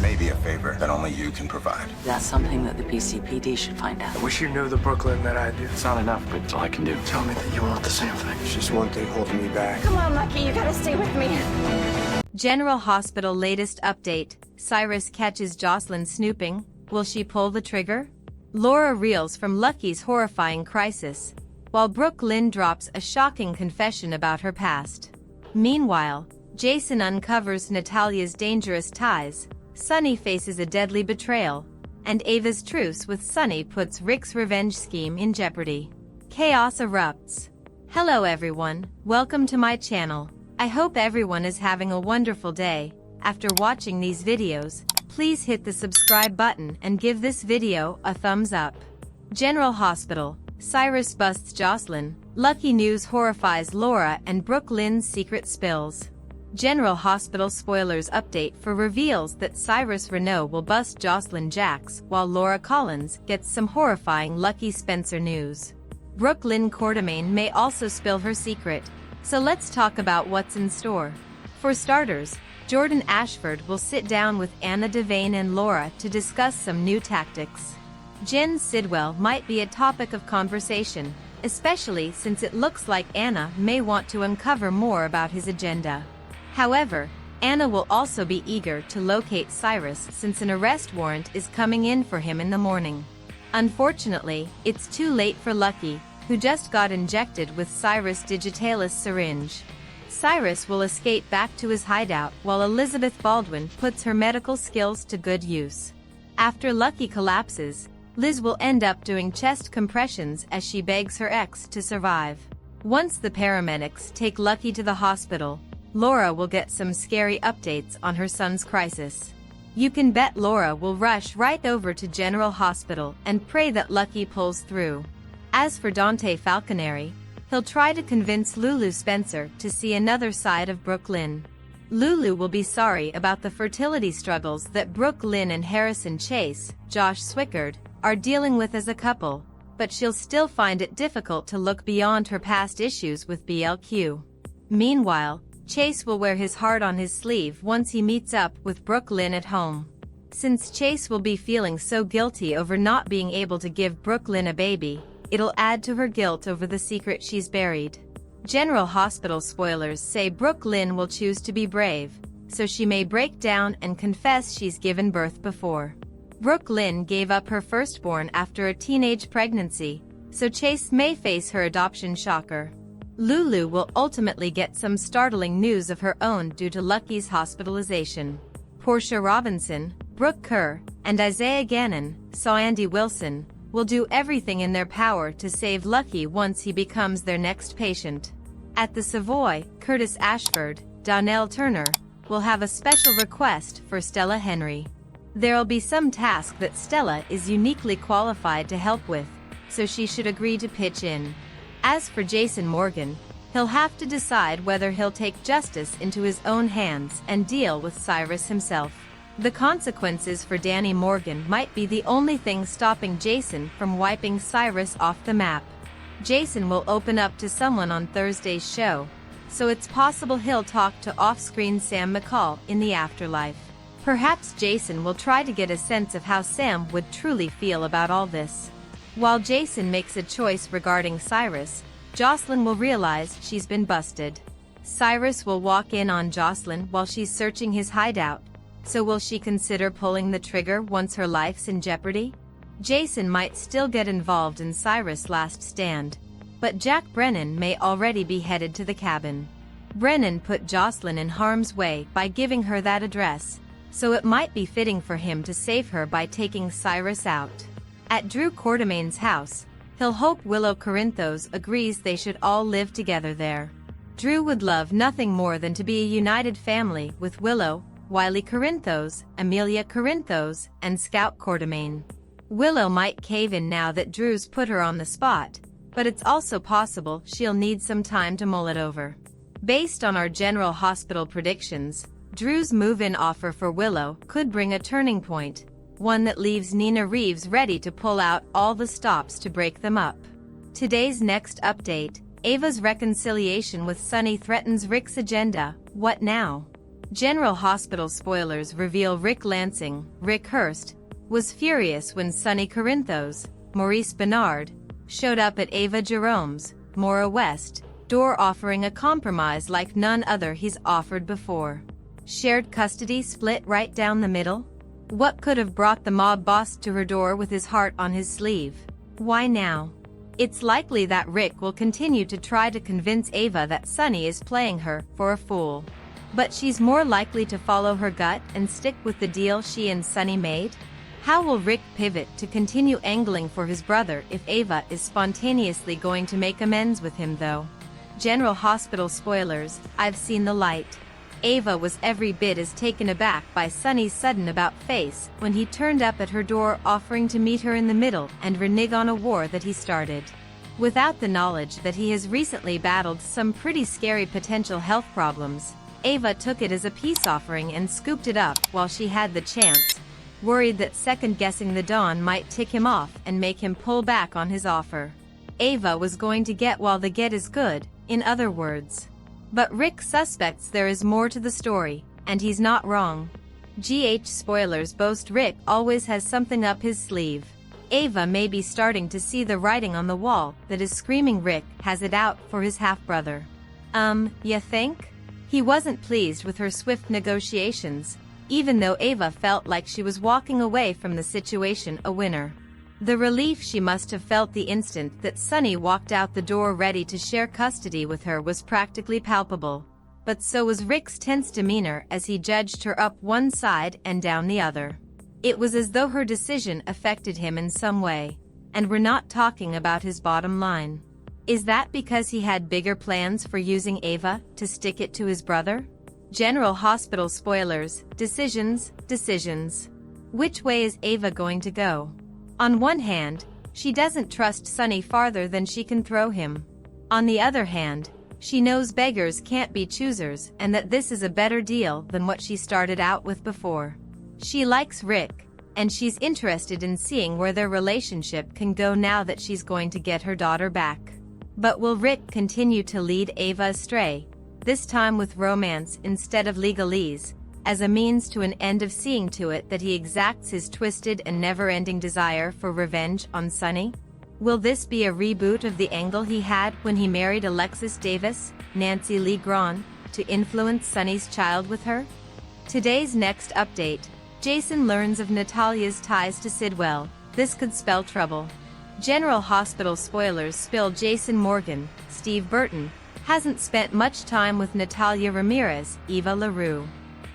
may be a favor that only you can provide. That's something that the BCPD should find out. I wish you knew the Brooklyn that I do. It's not enough, but it's all I can do. Tell me that you want the same thing. It's just one thing holding me back. Come on, Lucky, you gotta stay with me. General Hospital latest update. Cyrus catches Josslyn snooping. Will she pull the trigger? Laura reels from Lucky's horrifying crisis, while Brook Lynn drops a shocking confession about her past. Meanwhile, Jason uncovers Natalia's dangerous ties, Sunny faces a deadly betrayal, and Ava's truce with Sunny puts Rick's revenge scheme in jeopardy. Chaos erupts. Hello everyone, welcome to my channel. I hope everyone is having a wonderful day. After watching these videos, please hit the subscribe button and give this video a thumbs up. General Hospital. Cyrus busts Josslyn. Lucky news horrifies Laura and Brook Lynn's secret spills. General Hospital spoilers update for reveals that Cyrus Renault will bust Josslyn Jax, while Laura Collins gets some horrifying Lucky Spencer news. Brook Lynn Quartermain may also spill her secret. So let's talk about what's in store. For starters, Jordan Ashford will sit down with Anna Devane and Laura to discuss some new tactics. Jen Sidwell might be a topic of conversation, especially since it looks like Anna may want to uncover more about his agenda. However, Anna will also be eager to locate Cyrus since an arrest warrant is coming in for him in the morning. Unfortunately, it's too late for Lucky, who just got injected with Cyrus' digitalis syringe. Cyrus will escape back to his hideout while Elizabeth Baldwin puts her medical skills to good use. After Lucky collapses, Liz will end up doing chest compressions as she begs her ex to survive. Once the paramedics take Lucky to the hospital, Laura will get some scary updates on her son's crisis. You can bet Laura will rush right over to General Hospital and pray that Lucky pulls through. As for Dante Falconeri, he'll try to convince Lulu Spencer to see another side of Brook Lynn. Lulu will be sorry about the fertility struggles that Brook Lynn and Harrison Chase, Josh Swickard, are dealing with as a couple, but she'll still find it difficult to look beyond her past issues with BLQ. Meanwhile, Chase will wear his heart on his sleeve once he meets up with Brook Lynn at home. Since Chase will be feeling so guilty over not being able to give Brook Lynn a baby, it'll add to her guilt over the secret she's buried. General Hospital spoilers say Brook Lynn will choose to be brave, so she may break down and confess she's given birth before. Brook Lynn gave up her firstborn after a teenage pregnancy, so Chase may face her adoption shocker. Lulu will ultimately get some startling news of her own due to Lucky's hospitalization. Portia Robinson, Brooke Kerr, and Isaiah Gannon, saw Andy Wilson, will do everything in their power to save Lucky once he becomes their next patient. At the Savoy, Curtis Ashford, Donnell Turner, will have a special request for Stella Henry. There'll be some task that Stella is uniquely qualified to help with, so she should agree to pitch in. As for Jason Morgan, he'll have to decide whether he'll take justice into his own hands and deal with Cyrus himself. The consequences for Danny Morgan might be the only thing stopping Jason from wiping Cyrus off the map. Jason will open up to someone on Thursday's show, so it's possible he'll talk to off-screen Sam McCall in the afterlife. Perhaps Jason will try to get a sense of how Sam would truly feel about all this. While Jason makes a choice regarding Cyrus, Josslyn will realize she's been busted. Cyrus will walk in on Josslyn while she's searching his hideout. So will she consider pulling the trigger once her life's in jeopardy? Jason might still get involved in Cyrus' last stand, but Jack Brennan may already be headed to the cabin. Brennan put Josslyn in harm's way by giving her that address, so it might be fitting for him to save her by taking Cyrus out. At Drew Quartermain's house, he'll hope Willow Corinthos agrees they should all live together there. Drew would love nothing more than to be a united family with Willow, Wiley Corinthos, Amelia Corinthos, and Scout Quartermain. Willow might cave in now that Drew's put her on the spot, but it's also possible she'll need some time to mull it over. Based on our General Hospital predictions, Drew's move-in offer for Willow could bring a turning point, one that leaves Nina Reeves ready to pull out all the stops to break them up. Today's next update, Ava's reconciliation with Sunny threatens Rick's agenda. What now? General Hospital spoilers reveal Rick Lansing, Rick Hurst, was furious when Sonny Corinthos, Maurice Bernard, showed up at Ava Jerome's, Mora West, door offering a compromise like none other he's offered before. Shared custody split right down the middle? What could have brought the mob boss to her door with his heart on his sleeve? Why now? It's likely that Rick will continue to try to convince Ava that Sonny is playing her for a fool. But she's more likely to follow her gut and stick with the deal she and Sonny made? How will Rick pivot to continue angling for his brother if Ava is spontaneously going to make amends with him though? General Hospital spoilers, I've seen the light. Ava was every bit as taken aback by Sonny's sudden about-face when he turned up at her door offering to meet her in the middle and renege on a war that he started. Without the knowledge that he has recently battled some pretty scary potential health problems, Ava took it as a peace offering and scooped it up while she had the chance, worried that second-guessing the Don might tick him off and make him pull back on his offer. Ava was going to get while the get is good, in other words. But Rick suspects there is more to the story, and he's not wrong. GH spoilers boast Rick always has something up his sleeve. Ava may be starting to see the writing on the wall that is screaming Rick has it out for his half-brother. You think? He wasn't pleased with her swift negotiations, even though Ava felt like she was walking away from the situation a winner. The relief she must have felt the instant that Sonny walked out the door ready to share custody with her was practically palpable. But so was Rick's tense demeanor as he judged her up one side and down the other. It was as though her decision affected him in some way, and we're not talking about his bottom line. Is that because he had bigger plans for using Ava to stick it to his brother? General Hospital spoilers, decisions. Which way is Ava going to go? On one hand, she doesn't trust Sonny farther than she can throw him. On the other hand, she knows beggars can't be choosers and that this is a better deal than what she started out with before. She likes Rick, and she's interested in seeing where their relationship can go now that she's going to get her daughter back. But will Rick continue to lead Ava astray, this time with romance instead of legalese, as a means to an end of seeing to it that he exacts his twisted and never-ending desire for revenge on Sonny? Will this be a reboot of the angle he had when he married Alexis Davis, Nancy Lee Grahn, to influence Sonny's child with her? Today's next update, Jason learns of Natalia's ties to Sidwell. This could spell trouble. General Hospital spoilers spill Jason Morgan, Steve Burton, hasn't spent much time with Natalia Ramirez, Eva LaRue.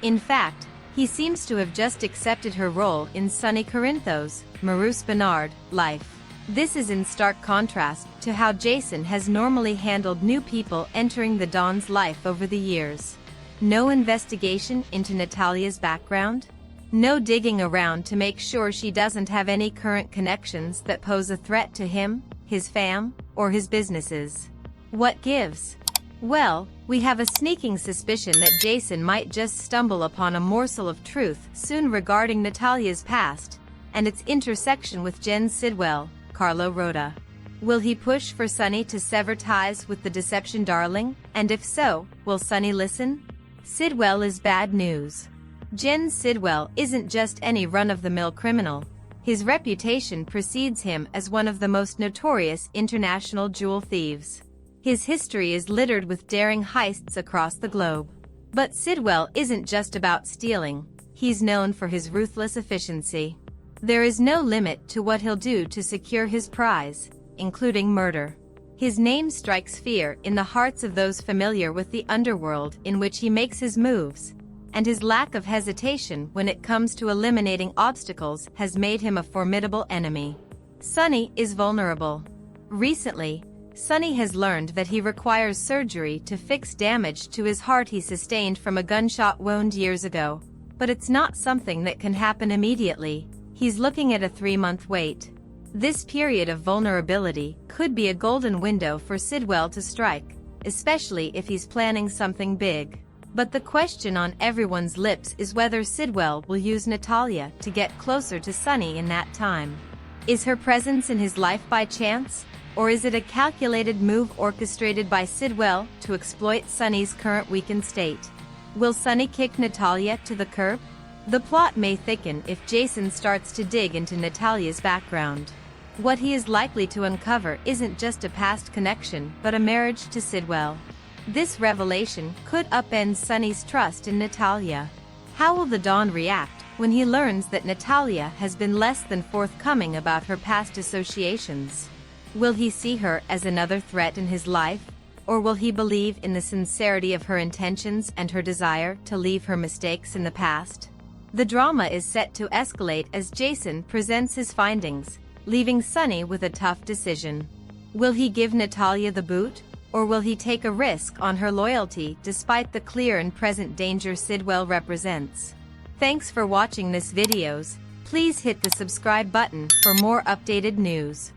In fact, he seems to have just accepted her role in Sonny Corinthos, Maurice Bernard, life. This is in stark contrast to how Jason has normally handled new people entering the Don's life over the years. No investigation into Natalia's background? No digging around to make sure she doesn't have any current connections that pose a threat to him, his fam, or his businesses. What gives? Well, we have a sneaking suspicion that Jason might just stumble upon a morsel of truth soon regarding Natalia's past, and its intersection with Jen Sidwell, Carlo Rhoda. Will he push for Sonny to sever ties with the deception darling, and if so, will Sonny listen? Sidwell is bad news. Jen Sidwell isn't just any run-of-the-mill criminal. His reputation precedes him as one of the most notorious international jewel thieves. His history is littered with daring heists across the globe. But Sidwell isn't just about stealing. He's known for his ruthless efficiency. There is no limit to what he'll do to secure his prize, including murder. His name strikes fear in the hearts of those familiar with the underworld in which he makes his moves, and his lack of hesitation when it comes to eliminating obstacles has made him a formidable enemy. Sonny is vulnerable. Recently, Sonny has learned that he requires surgery to fix damage to his heart he sustained from a gunshot wound years ago, but it's not something that can happen immediately. He's looking at a 3-month wait. This period of vulnerability could be a golden window for Sidwell to strike, especially if he's planning something big. But the question on everyone's lips is whether Sidwell will use Natalia to get closer to Sonny in that time. Is her presence in his life by chance, or is it a calculated move orchestrated by Sidwell to exploit Sonny's current weakened state? Will Sonny kick Natalia to the curb? The plot may thicken if Jason starts to dig into Natalia's background. What he is likely to uncover isn't just a past connection but a marriage to Sidwell. This revelation could upend Sonny's trust in Natalia. How will the Don react when he learns that Natalia has been less than forthcoming about her past associations? Will he see her as another threat in his life, or will he believe in the sincerity of her intentions and her desire to leave her mistakes in the past? The drama is set to escalate as Jason presents his findings, leaving Sonny with a tough decision. Will he give Natalia the boot, or will he take a risk on her loyalty despite the clear and present danger Sidwell represents? Thanks for watching this videos. Please hit the subscribe button for more updated news.